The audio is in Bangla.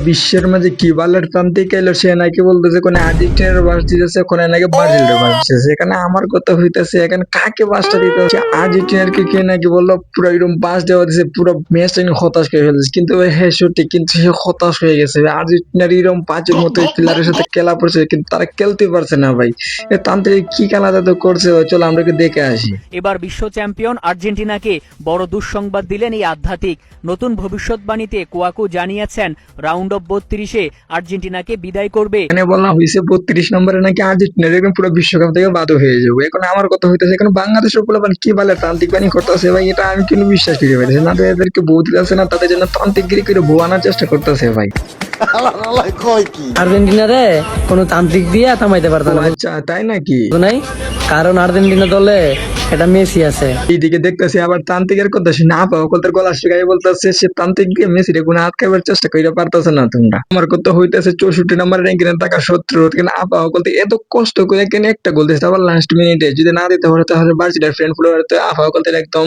বিশ্বের মাঝে কি বালের প্রান্তিক এলো, সে নাকি বলতেছে কোন আর্জেন্টিনার বাস দিতেছে, কোন নাকি ব্রাজিলের বাস দিতেছে। এখানে আমার কথা হইতেছে এখানে কাকে বাসটা দিতে হচ্ছে? আর্জেন্টিনার কে নাকি বললো পুরো এরকম বাস দেওয়া দিছে, পুরো ম্যাচ হতাশ করে ফেলেছে। কিন্তু হ্যাঁ সত্যি, কিন্তু সে হতাশ হয়ে গেছে। আর্জেন্টিনার এরকম পাঁচের মতো প্লেয়ারের সাথে খেলা পড়ছে, কিন্তু তারা খেলতে পারছে না ভাই। এ তান্ত্রিক কি খেলা তো করছে, চলো আমরা দেখে আসি। এবার বিশ্ব চ্যাম্পিয়ন আর্জেন্টিনাকে বড় দুঃসংবাদ দিলেন এই আধ্যাত্মিক। নতুন ভবিষ্যৎবাণীতে কুয়াকু জানিয়েছেন রাউন্ড অফ 32-এ আর্জেন্টিনাকে বিদায় করবে। এখানে বলা হয়েছে 32 নম্বরে নাকি আর্জেন্টিনা দেখবেন পুরো বিশ্বকাপ থেকে বাদ হয়ে যাবে। এখন আমার কথা হইতেছে এখানে বাংলাদেশের পোলাপান কি বলে তান্ত্রিক বাণী করতেছে ভাই, এটা আমি কিন্তু বিশ্বাস করি পাইতেছি না। এদেরকে বউ দিতেছে না, তাদের জন্য তান্ত্রিকগিরি করে বউ আনার চেষ্টা করতেছে ভাই। আর্জেন্টিনারে কোনো তান্ত্রিক দিয়ে থামাইতে পারতো না, আচ্ছা তাই নাকি? নাই? কারণ আর্জেন্টিনা দলে এটা মেসি আছে। এইদিকে দেখতেছি আবার তান্ত্রিকের কথা শুনে আপা ওকলদের গলা শুকাই বলতেছে সে তান্ত্রিক দিয়ে মেসি রে কোনো আটকাবার চেষ্টা করে পারতেছে না তোমরা। আমার কথা হইতেছে 64 নম্বর র্যাঙ্কিং এর টাকা 70, কিন্তু আপা ওকল এত কষ্ট করে কেন একটা গোল দিচ্ছে, আবার লাস্ট মিনিটে যদি না দিতে পারে তাহলে বার্সিটার ফ্রেন্ড ফুলোয়ার তো আপা ওকল একদম